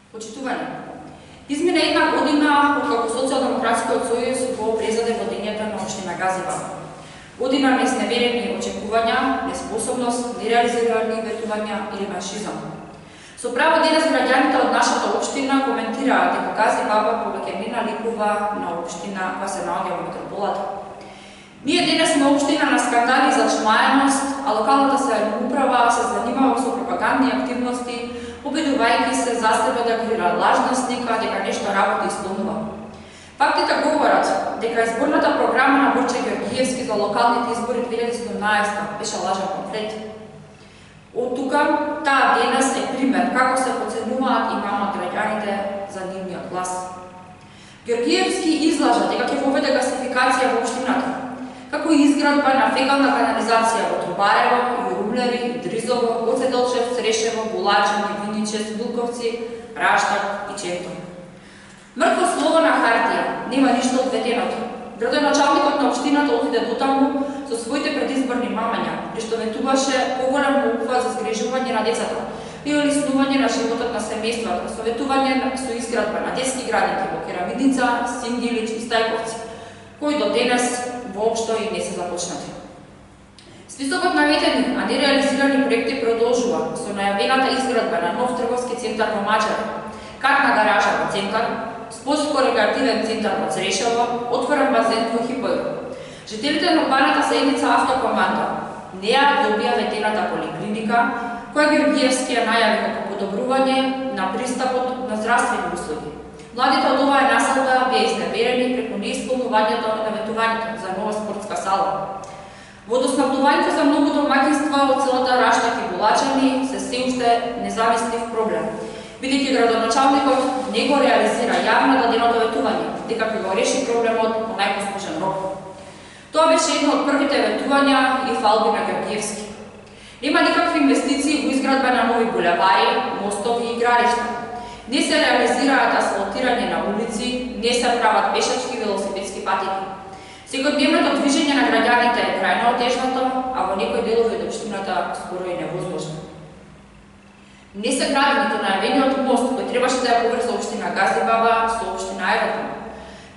Почитување. Измина една година откако Социјалдемократскиот сојуз го презаде водењето на општина Газибар. Година несневерени очекувања, неспособност, нереализирани ветувања и реваншизам. Со право денес граѓаните од нашата општина коментираат дека Газибар повеќе не наликува на општина која се наоѓа во метрополата. Ние денес сме општина на скандали за чмаеност, а локалната самоуправа се занимава со пропагандни активности, обидувајќи се за себе да креира лажна слика дека нешто работа исполнува. Фактите говорат дека изборната програма на Борче Георгиевски за локалните избори 2017 беше лажен памфлет. Од тука, таа денес е пример како се подценуваат и мамат граѓаните за нивниот глас. Георгиевски излажа дека ќе воведе гасификација во општината, како и изградба на фекална канализација во Трубарево, Јурумлери, Дризово, Гоце Делчев, Срешево, Булачани, Виничес, Вилковци, Раштак и Чентон. Мртво слово на хартија, нема ништо од ветеното. Градоначалникот на општината отиде дотаму со своите предизборни мамања, при што ветуваше поголем опфат за згрижување на децата и улеснување на животот на семејствата, советување со изградба на детски градинки во Керамидница, Синдилич и Стајковци, кои до денес воопшто и не се започнати. Списокот на ветени, а не реализирани проекти продолжува со најавената изградба на нов трговски центар во Мачаре, катна гаража во центар, спортско-рекреативен центар во Црешево, отворен базен во Хипојо. Жителите на урбаната заедница Автокоманда неа добија ветената поликлиника, која Георгиевски ја најави како подобрување на пристапот на здравствени услуги. Младите од оваа населба беа изневерени преку неисполнувањето на ветувањето за нова спортска сала. Водоснабдувањето за многу домаќинства од целата Раштак и Булачани се се уште незамислив проблем, бидејќи градоначалникот не го реализира јавно даденото ветување, дека ќе го реши проблемот во најпоскошен рок. Тоа беше едно од првите ветувања и фалби на Георгиевски. Нема никакви инвестиции во изградба на нови булевари, мостови и игралишта. Не се реализираат асфалтирање на улици, не се прават пешачки и велосипедски патеки. Секојдневното движење на граѓаните е крајно отежнато, а во некои делови од општината скоро и невозможно. Не се гради ниту најавениот мост кој требаше да ја поврза општина Газибар со општина Ајродром.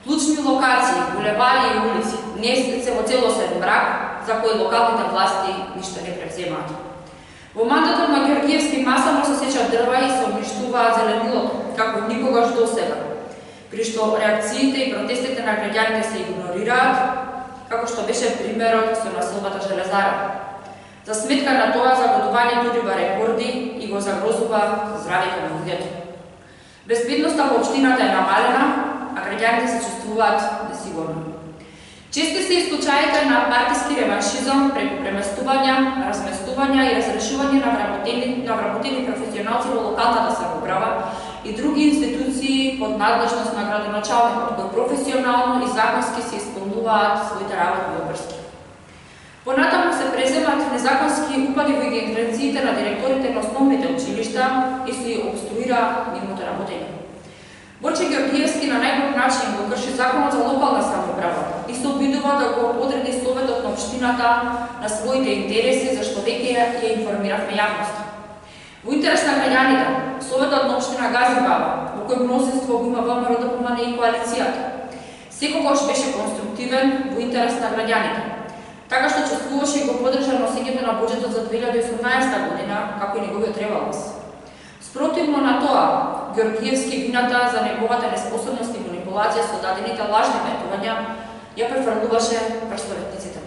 Клучни локации, булевари и улици не се во целосен мрак, за кои локалните власти ништо не превземаат. Во мандатот на Георгиевски масово се сечат дрва и се уништуваат зеленилото, како никогаш до сега, при што реакциите и протестите на граѓаните се игнорираат, како што беше примерот со населбата Железара. За сметка на тоа, загодувањето рива рекорди и го загрозува здравјето на луѓето. Безбедноста во општината е намалена, а граѓаните се чувствуваат несигурно. Чести се и случаите на партиски реваншизам преку преместувања, разместувања и разрешување на вработени професионалци во локалната самоуправа и други институции под надлежност на градоначалникот, кои професионално и законски се исполнуваат своите работни обврски. Понатаму се преземат незаконски упади во ингеренциите на директорите на основните училишта и се обструира нивното работење. Борче Георгиевски на најгруп начин го крши законот за локална самоуправа и се обидува да го подреди советот на општината на своите интереси, зашто веќе ја информиравме јавноста. Во интерес на граѓаните, советот на општина Газибар, во кој мнозинство го има ВМРО-ДПМН и коалицијата, секогаш беше конструктивен во интерес на граѓаните, така што чувствуваше и го поддржа носењето на буџетот за 2018 година, како и неговиот ребаланс. Спротивно на тоа, Георгиевски вината за неговата неспособност и манипулација со дадените лажни ветувања ја префрлуваше врз советниците.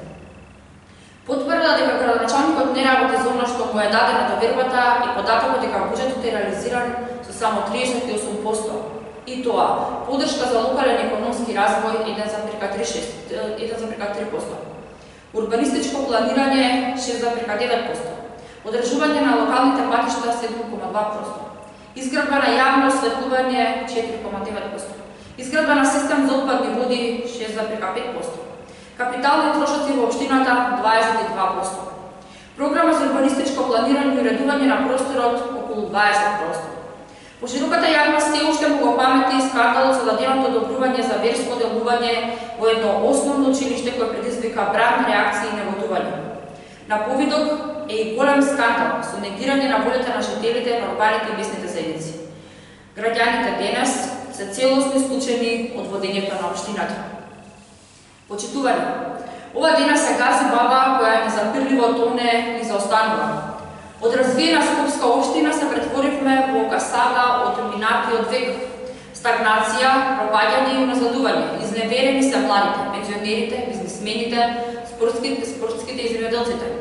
Потврда дека градоначалникот не работи за она што му е дадена довербата и податокот дека буџетот е реализиран со само 38%. И тоа, поддршка за локален економски развој 1,3%. Урбанистичко планирање 6,9%. Одржување на локалните патишта 7,2%. Изградба на јавно осветлување 4,9%. Изградба на систем за отпадни води 6,5%. Капитални трошоци во општината 22%. Програма за урбанистичко планирање и уредување на просторот околу 20%. Пошироката јавност се уште му го памети скандалот со даденото одобрување за верско делување во едно основно училиште кој предизвика бран реакции и неготување. На повидок е и голем скандал со негирање на волјата на жителите на урбаните и местните заедници. Граѓаните денес се целосно исклучени од водењето на општината. Почитувани, ова денес се гази баба која незапирливо тоне и заостанува. Од развиена скопска општина се претворивме во касада од минатиот век. Стагнација, пропаѓање и уназадување, изневерени се младите, пензионерите, бизнисмените, спортските и земјоделците.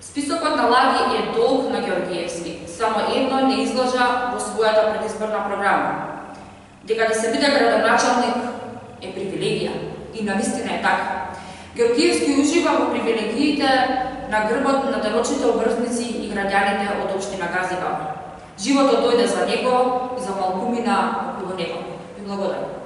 Списокот на лаги е долг на Георгиевски, само едно не излажа во својата предизборна програма. Дека да се биде градоначалник е привилегија и навистина е така. Георгиевски ужива во привилегиите на грбот на деночните обрзници и граѓаните од општина Газибаб. Животот дојде за него и за малкумина околу него. Ви благодарам.